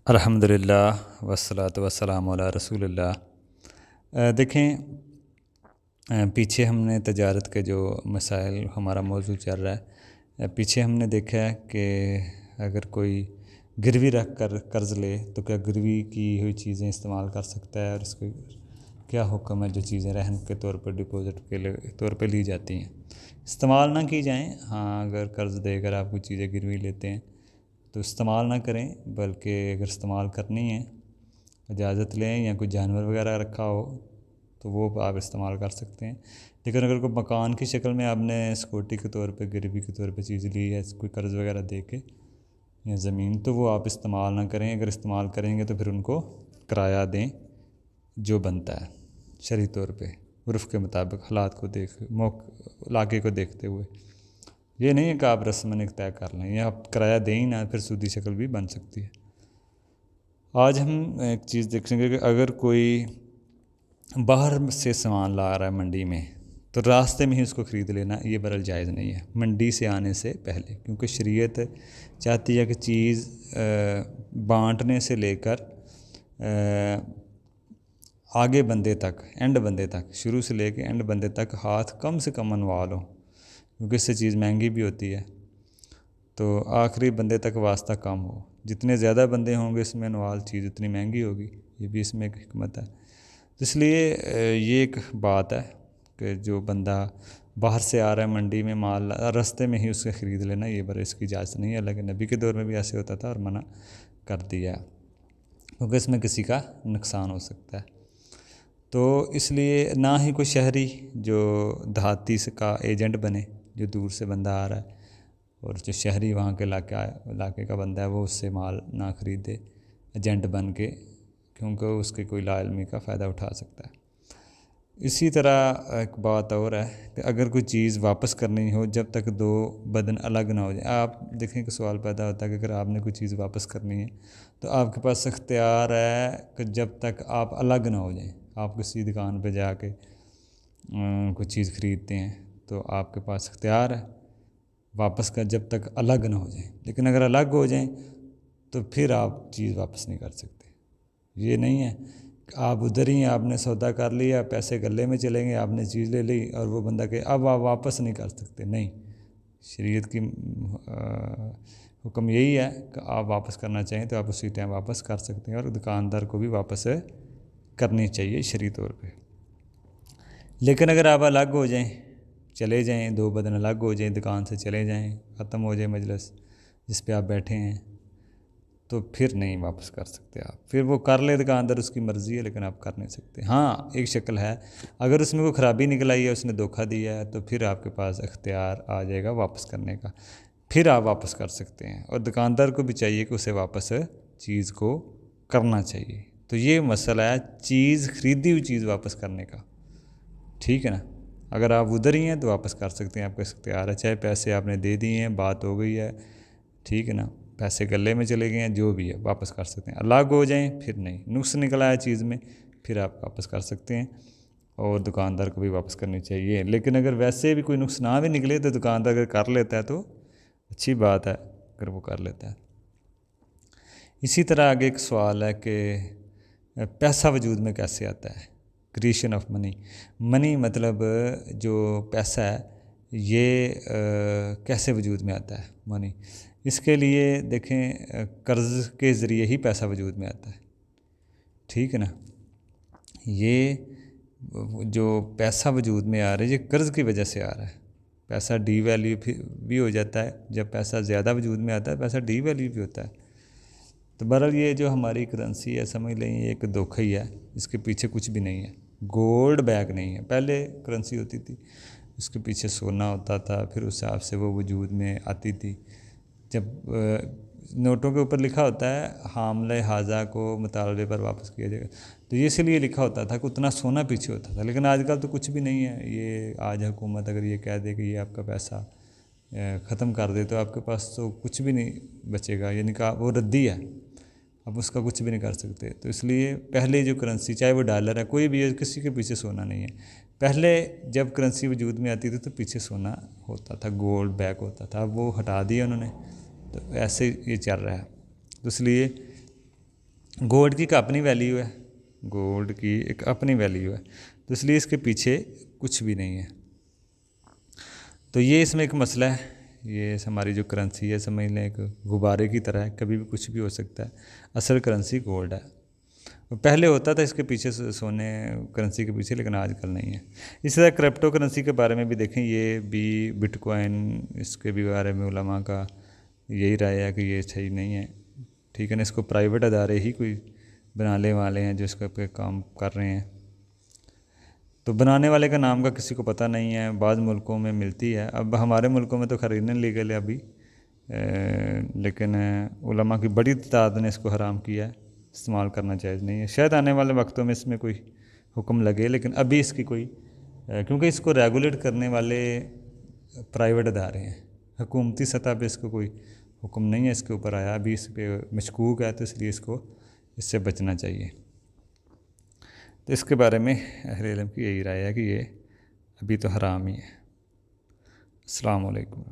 الحمدللہ والصلاۃ والسلام علی رسول اللہ۔ دیکھیں، پیچھے ہم نے تجارت کے جو مسائل ہمارا موضوع چل رہا ہے، پیچھے ہم نے دیکھا ہے کہ اگر کوئی گروی رکھ کر قرض لے تو کیا گروی کی ہوئی چیزیں استعمال کر سکتا ہے، اور اس کو کیا حکم ہے جو چیزیں رہن کے طور پر ڈپازٹ کے طور پہ لی جاتی ہیں، استعمال نہ کی جائیں۔ ہاں، اگر قرض دے کر آپ کوئی چیزیں گروی لیتے ہیں تو استعمال نہ کریں، بلکہ اگر استعمال کرنی ہے اجازت لیں، یا کوئی جانور وغیرہ رکھا ہو تو وہ آپ استعمال کر سکتے ہیں۔ لیکن اگر کوئی مکان کی شکل میں آپ نے سیکورٹی کے طور پہ، گروی کے طور پہ چیز لی ہے، کوئی قرض وغیرہ دے کے یا زمین، تو وہ آپ استعمال نہ کریں۔ اگر استعمال کریں گے تو پھر ان کو کرایہ دیں جو بنتا ہے شرعی طور پہ، عرف کے مطابق، حالات کو علاقے کو دیکھتے ہوئے۔ یہ نہیں ہے کہ آپ رسماً طے کر لیں، یا آپ کرایہ دیں ہی نہ، پھر سودی شکل بھی بن سکتی ہے۔ آج ہم ایک چیز دیکھیں گے کہ اگر کوئی باہر سے سامان لا رہا ہے منڈی میں، تو راستے میں ہی اس کو خرید لینا یہ برحال جائز نہیں ہے، منڈی سے آنے سے پہلے، کیونکہ شریعت چاہتی ہے کہ چیز بانٹنے سے لے کر آگے بندے تک، اینڈ بندے تک، شروع سے لے کے اینڈ بندے تک ہاتھ کم سے کم انوال ہو، کیونکہ اس سے چیز مہنگی بھی ہوتی ہے، تو آخری بندے تک واسطہ کم ہو۔ جتنے زیادہ بندے ہوں گے اس میں انوال، چیز اتنی مہنگی ہوگی، یہ بھی اس میں ایک حکمت ہے۔ اس لیے یہ ایک بات ہے کہ جو بندہ باہر سے آ رہا ہے منڈی میں مال، رستے میں ہی اس سے خرید لینا، یہ برا اس کی اجازت نہیں ہے۔ اللہ کے نبی کے دور میں بھی ایسے ہوتا تھا اور منع کر دیا، کیونکہ اس میں کسی کا نقصان ہو سکتا ہے۔ تو اس لیے نہ ہی کوئی شہری جو دیہاتی کا ایجنٹ بنے، جو دور سے بندہ آ رہا ہے، اور جو شہری وہاں کے علاقے کا بندہ ہے، وہ اس سے مال نہ خریدے ایجنٹ بن کے، کیونکہ اس کے کوئی لا علمی کا فائدہ اٹھا سکتا ہے۔ اسی طرح ایک بات اور ہے کہ اگر کوئی چیز واپس کرنی ہو، جب تک دو بدن الگ نہ ہو جائیں۔ آپ دیکھیں کہ سوال پیدا ہوتا ہے کہ اگر آپ نے کوئی چیز واپس کرنی ہے تو آپ کے پاس اختیار ہے کہ جب تک آپ الگ نہ ہو جائیں۔ آپ کسی دکان پہ جا کے کوئی چیز خریدتے ہیں تو آپ کے پاس اختیار ہے واپس کا، جب تک الگ نہ ہو جائیں۔ لیکن اگر الگ ہو جائیں تو پھر آپ چیز واپس نہیں کر سکتے۔ یہ نہیں ہے کہ آپ ادھر ہی، آپ نے سودا کر لیا، پیسے گلے میں چلیں گے، آپ نے چیز لے لی اور وہ بندہ کہ اب آپ واپس نہیں کر سکتے، نہیں۔ شریعت کی حکم یہی ہے کہ آپ واپس کرنا چاہیں تو آپ اسی ٹائم واپس کر سکتے ہیں، اور دکاندار کو بھی واپس کرنی چاہیے شرعی طور پہ۔ لیکن اگر آپ الگ ہو جائیں، چلے جائیں، دو بدن الگ ہو جائیں، دکان سے چلے جائیں، ختم ہو جائے مجلس جس پہ آپ بیٹھے ہیں، تو پھر نہیں واپس کر سکتے آپ۔ پھر وہ کر لے دکاندار، اس کی مرضی ہے، لیکن آپ کر نہیں سکتے۔ ہاں، ایک شکل ہے، اگر اس میں کوئی خرابی نکل آئی ہے، اس نے دھوکہ دیا ہے، تو پھر آپ کے پاس اختیار آ جائے گا واپس کرنے کا، پھر آپ واپس کر سکتے ہیں، اور دکاندار کو بھی چاہیے کہ اسے واپس چیز کو کرنا چاہیے۔ تو یہ مسئلہ ہے چیز، خریدی ہوئی چیز واپس کرنے کا، ٹھیک ہے نا۔ اگر آپ ادھر ہی ہیں تو واپس کر سکتے ہیں، آپ کا اختیار ہے، چاہے پیسے آپ نے دے دیے ہیں، بات ہو گئی ہے، ٹھیک ہے نا، پیسے گلے میں چلے گئے ہیں، جو بھی ہے واپس کر سکتے ہیں۔ الگ ہو جائیں پھر نہیں، نقص نکلا ہے چیز میں، پھر آپ واپس کر سکتے ہیں، اور دکاندار کو بھی واپس کرنی چاہیے۔ لیکن اگر ویسے بھی کوئی نقص نہ بھی نکلے تو دکاندار اگر کر لیتا ہے تو اچھی بات ہے، اگر وہ کر لیتا ہے۔ اسی طرح آگے ایک سوال ہے کہ پیسہ وجود میں کیسے آتا ہے، کریشن آف منی۔ منی مطلب جو پیسہ ہے یہ کیسے وجود میں آتا ہے، منی۔ اس کے لیے دیکھیں، قرض کے ذریعے ہی پیسہ وجود میں آتا ہے، ٹھیک ہے نا۔ یہ جو پیسہ وجود میں آ رہا ہے یہ قرض کی وجہ سے آ رہا ہے۔ پیسہ ڈی ویلیو بھی ہو جاتا ہے، جب پیسہ زیادہ وجود میں آتا ہے پیسہ ڈی ویلیو بھی ہوتا ہے۔ تو بہرحال یہ جو ہماری کرنسی ہے، سمجھ لیں یہ ایک دھوکہ ہی ہے، اس کے پیچھے کچھ بھی نہیں ہے، گولڈ بیگ نہیں ہے۔ پہلے کرنسی ہوتی تھی، اس کے پیچھے سونا ہوتا تھا، پھر اس حساب سے وہ وجود میں آتی تھی۔ جب نوٹوں کے اوپر لکھا ہوتا ہے حاملہ حاضہ کو مطالبے پر واپس کیا جائے گا، تو یہ اس لیے لکھا ہوتا تھا کہ اتنا سونا پیچھے ہوتا تھا۔ لیکن آج کل تو کچھ بھی نہیں ہے۔ یہ آج حکومت اگر یہ کہہ دے کہ یہ آپ کا پیسہ ختم کر دے تو آپ کے پاس تو کچھ بھی نہیں بچے گا، یعنی کہ وہ ردی ہے، اب اس کا کچھ بھی نہیں کر سکتے۔ تو اس لیے پہلے جو کرنسی، چاہے وہ ڈالر ہے، کوئی بھی ہے، کسی کے پیچھے سونا نہیں ہے۔ پہلے جب کرنسی وجود میں آتی تھی تو پیچھے سونا ہوتا تھا، گولڈ بیگ ہوتا تھا، اب وہ ہٹا دیا انہوں نے، تو ایسے یہ چل رہا ہے۔ تو اس لیے گولڈ کی ایک اپنی ویلیو ہے، گولڈ کی ایک اپنی ویلیو ہے، تو اس لیے اس کے پیچھے کچھ بھی نہیں ہے۔ تو یہ اس میں ایک مسئلہ ہے، یہ ہماری جو کرنسی ہے سمجھ لیں ایک غبارے کی طرح ہے، کبھی بھی کچھ بھی ہو سکتا ہے۔ اصل کرنسی گولڈ ہے، پہلے ہوتا تھا اس کے پیچھے سونے کرنسی کے پیچھے، لیکن آج کل نہیں ہے۔ اسی طرح کرپٹو کرنسی کے بارے میں بھی دیکھیں، یہ بھی بٹ کوائن، اس کے بھی بارے میں علماء کا یہی رائے ہے کہ یہ صحیح نہیں ہے، ٹھیک ہے نا۔ اس کو پرائیویٹ ادارے ہی کوئی بنانے والے ہیں جو اس پہ کام کر رہے ہیں، تو بنانے والے کا نام کا کسی کو پتہ نہیں ہے۔ بعض ملکوں میں ملتی ہے، اب ہمارے ملکوں میں تو خریدنے لیگل ہے ابھی، لیکن علماء کی بڑی تعداد نے اس کو حرام کیا ہے، استعمال کرنا جائز نہیں ہے۔ شاید آنے والے وقتوں میں اس میں کوئی حکم لگے، لیکن ابھی اس کی کوئی، کیونکہ اس کو ریگولیٹ کرنے والے پرائیویٹ ادارے ہیں، حکومتی سطح پہ اس کو کوئی حکم نہیں ہے اس کے اوپر آیا، ابھی اس پہ مشکوک ہے، تو اس لیے اس کو اس سے بچنا چاہیے۔ تو اس کے بارے میں اہل علم کی یہی رائے ہے کہ یہ ابھی تو حرام ہی ہے۔ السلام علیکم۔